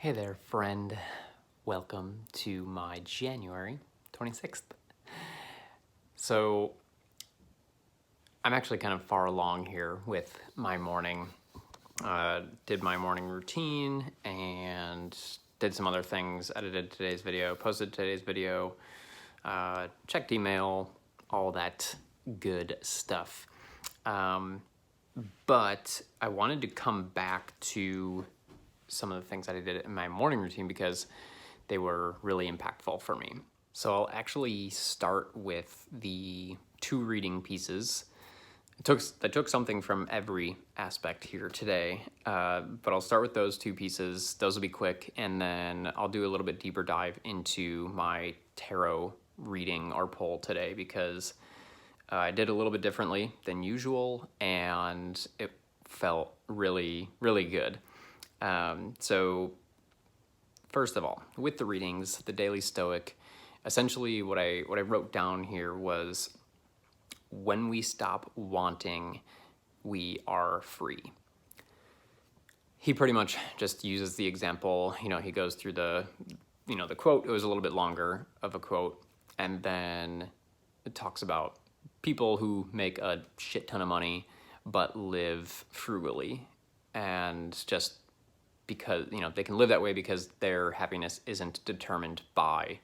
Hey there, friend. Welcome to my January 26th. So, I'm actually kind of far along here with my morning. Did my morning routine and did some other things, edited today's video, posted today's video, checked email, all that good stuff. But I wanted to come back to some of the things that I did in my morning routine because they were really impactful for me. So I'll actually start with the two reading pieces. I took something from every aspect here today, but I'll start with those two pieces. Those will be quick, and then I'll do a little bit deeper dive into my tarot reading or pull today because I did a little bit differently than usual, and it felt really, really good. So first of all, with the readings, the Daily Stoic, essentially what I wrote down here was, when we stop wanting, we are free. He pretty much just uses the example, he goes through the quote. It was a little bit longer of a quote, and then it talks about people who make a shit ton of money but live frugally, and just because they can live that way because their happiness isn't determined by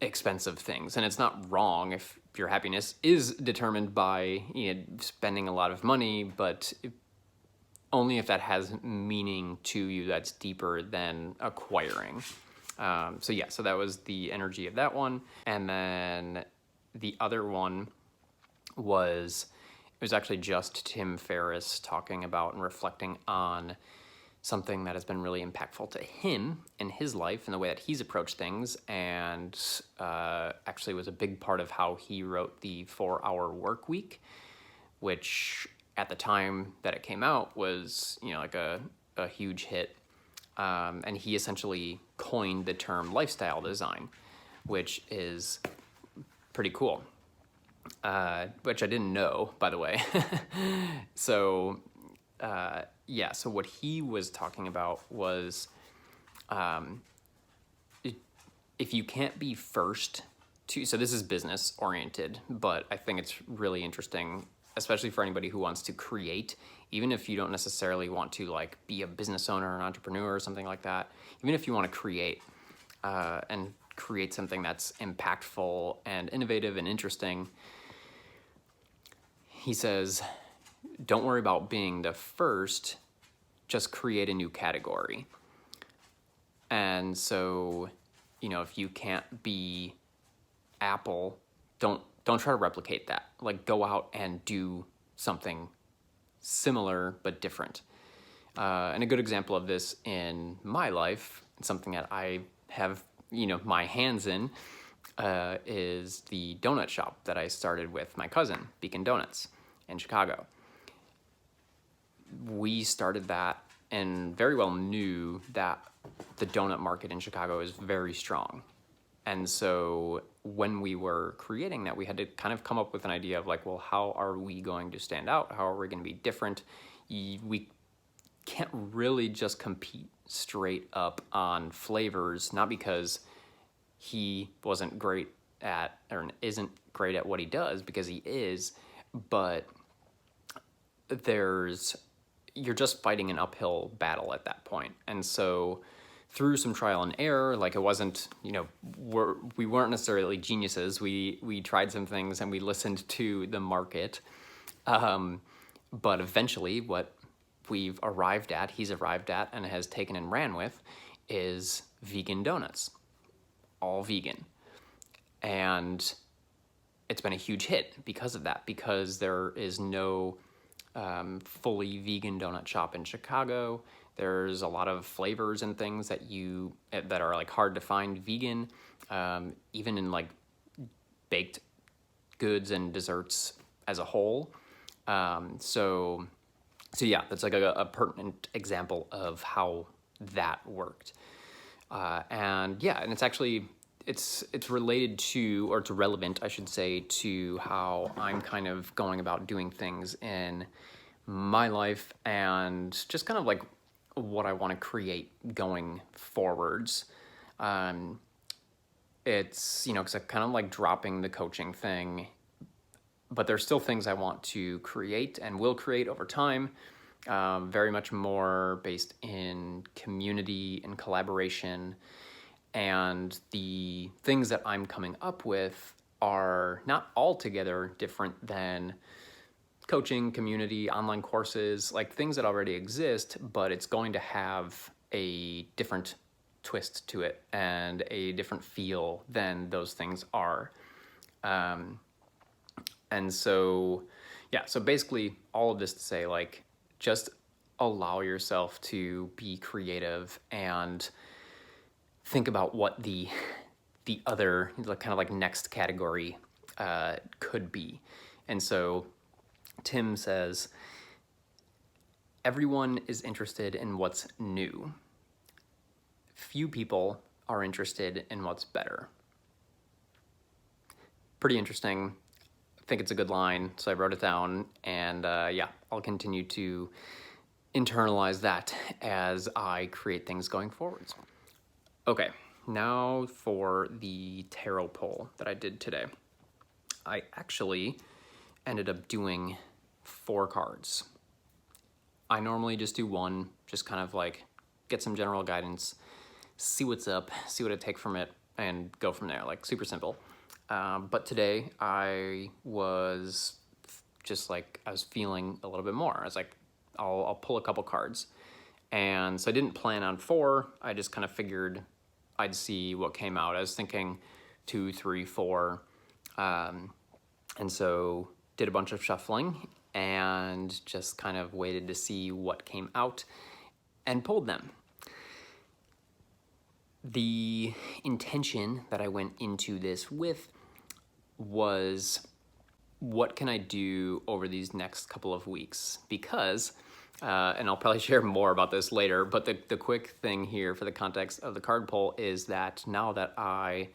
expensive things. And it's not wrong if your happiness is determined by spending a lot of money, but only if that has meaning to you that's deeper than acquiring. So that was the energy of that one. And then the other one was, it was actually just Tim Ferriss talking about and reflecting on something that has been really impactful to him in his life and the way that he's approached things, and actually was a big part of how he wrote the 4-Hour Work Week, which at the time that it came out was like a huge hit, and he essentially coined the term lifestyle design, which is pretty cool, which I didn't know, by the way. So so what he was talking about was, if you can't be first to, so this is business oriented, but I think it's really interesting, especially for anybody who wants to create, even if you don't necessarily want to like be a business owner or an entrepreneur or something like that. Even if you want to create, and create something that's impactful and innovative and interesting, he says, don't worry about being the first, just create a new category. And so, if you can't be Apple, don't try to replicate that. Like, go out and do something similar but different. And a good example of this in my life, something that I have, my hands in, is the donut shop that I started with my cousin, Beacon Donuts, in Chicago. We started that and very well knew that the donut market in Chicago is very strong. And so when we were creating that, we had to kind of come up with an idea of like, well, how are we going to stand out? How are we going to be different? We can't really just compete straight up on flavors, not because he wasn't great at, or isn't great at what he does, because he is, but you're just fighting an uphill battle at that point. And so through some trial and error, like, it wasn't, we weren't necessarily geniuses. We tried some things and we listened to the market. But eventually what he's arrived at and has taken and ran with is vegan donuts, all vegan. And it's been a huge hit because of that, because there is no fully vegan donut shop in Chicago. There's a lot of flavors and things that are like hard to find vegan, even in like baked goods and desserts as a whole. So yeah, that's like a pertinent example of how that worked. And it's actually, it's related to, or it's relevant, I should say, to how I'm kind of going about doing things in my life, and just kind of like what I want to create going forwards. It's, because I'm kind of like dropping the coaching thing, but there's still things I want to create and will create over time. Very much more based in community and collaboration. And the things that I'm coming up with are not altogether different than coaching, community, online courses, like things that already exist, but it's going to have a different twist to it and a different feel than those things are. And so, yeah, so basically all of this to say, like, just allow yourself to be creative and think about what the other kind of like next category could be. And so Tim says, everyone is interested in what's new. Few people are interested in what's better. Pretty interesting. I think it's a good line, so I wrote it down, and yeah, I'll continue to internalize that as I create things going forwards. Okay, now for the tarot pull that I did today. I actually ended up doing 4 cards. I normally just do 1, just kind of like get some general guidance, see what's up, see what I take from it, and go from there, like super simple. But today I was just like, I was feeling a little bit more. I was like, I'll pull a couple cards. And so I didn't plan on 4, I just kind of figured I'd see what came out. I was thinking 2, 3, 4. And so did a bunch of shuffling and just kind of waited to see what came out and pulled them. The intention that I went into this with was, what can I do over these next couple of weeks? Because, and I'll probably share more about this later, but the quick thing here for the context of the card pull is that now that I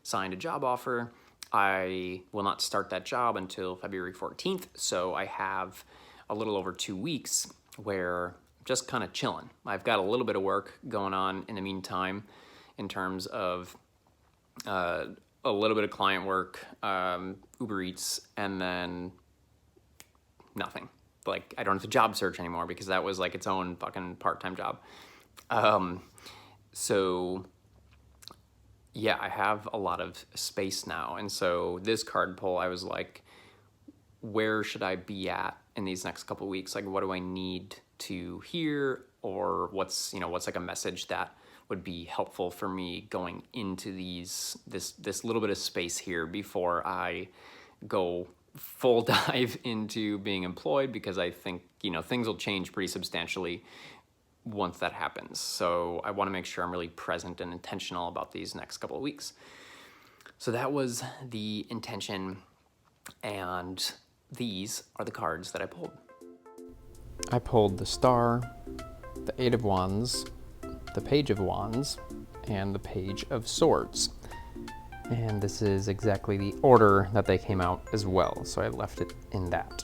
signed a job offer, I will not start that job until February 14th. So I have a little over 2 weeks where I'm just kind of chilling. I've got a little bit of work going on in the meantime in terms of a little bit of client work, Uber Eats, and then nothing. Like, I don't have to job search anymore because that was like its own fucking part-time job. So yeah, I have a lot of space now. And so this card pull, I was like, where should I be at in these next couple of weeks? Like, what do I need to hear? Or what's like a message that would be helpful for me going into this little bit of space here before I go full dive into being employed, because I think, things will change pretty substantially once that happens. So I want to make sure I'm really present and intentional about these next couple of weeks. So that was the intention, and these are the cards that I pulled. I pulled the Star, the 8 of Wands, the Page of Wands, and the Page of Swords. And this is exactly the order that they came out as well, so I left it in that.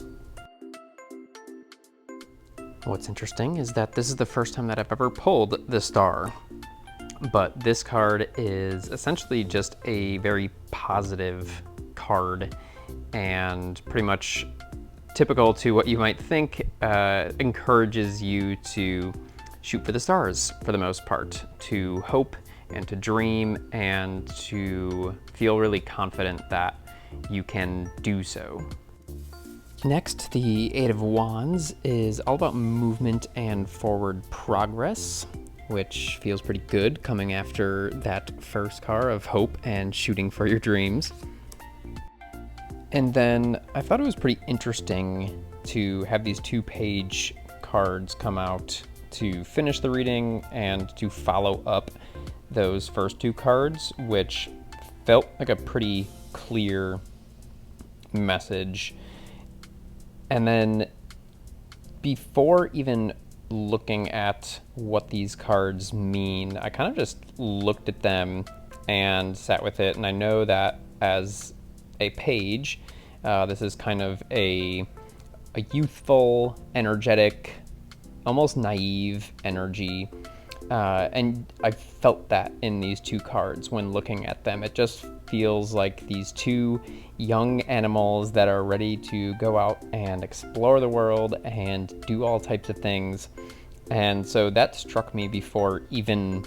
What's interesting is that this is the first time that I've ever pulled the Star, but this card is essentially just a very positive card and pretty much typical to what you might think, encourages you to shoot for the stars for the most part, to hope and to dream and to feel really confident that you can do so. Next, the 8 of Wands is all about movement and forward progress, which feels pretty good coming after that first card of hope and shooting for your dreams. And then I thought it was pretty interesting to have these 2-page cards come out to finish the reading and to follow up those first 2 cards, which felt like a pretty clear message. And then before even looking at what these cards mean, I kind of just looked at them and sat with it. And I know that as a page, this is kind of a youthful, energetic, almost naive energy. And I felt that in these two cards when looking at them. It just feels like these two young animals that are ready to go out and explore the world and do all types of things. And so that struck me before even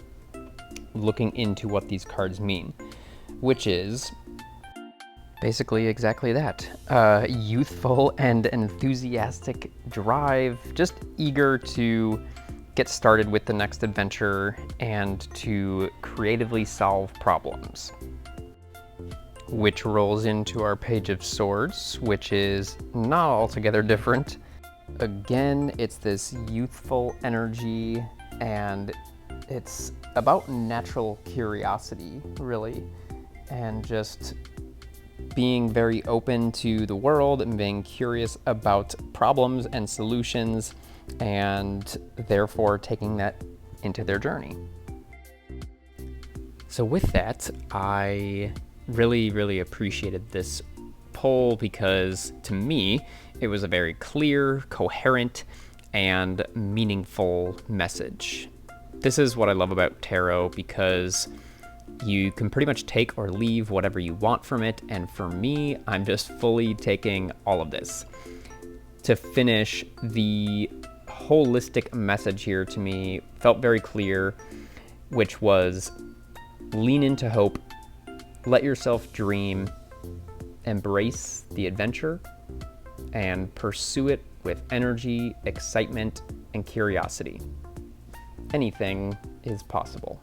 looking into what these cards mean, which is basically exactly that. Youthful and enthusiastic drive, just eager to get started with the next adventure and to creatively solve problems. Which rolls into our Page of Swords, which is not altogether different. Again, it's this youthful energy, and it's about natural curiosity, really, and just being very open to the world and being curious about problems and solutions, and therefore taking that into their journey. So with that, I really appreciated this poll because to me, it was a very clear, coherent, and meaningful message. This is what I love about tarot, because you can pretty much take or leave whatever you want from it, and for me, I'm just fully taking all of this. To finish, the holistic message here to me felt very clear, which was lean into hope, let yourself dream, embrace the adventure, and pursue it with energy, excitement, and curiosity. Anything is possible.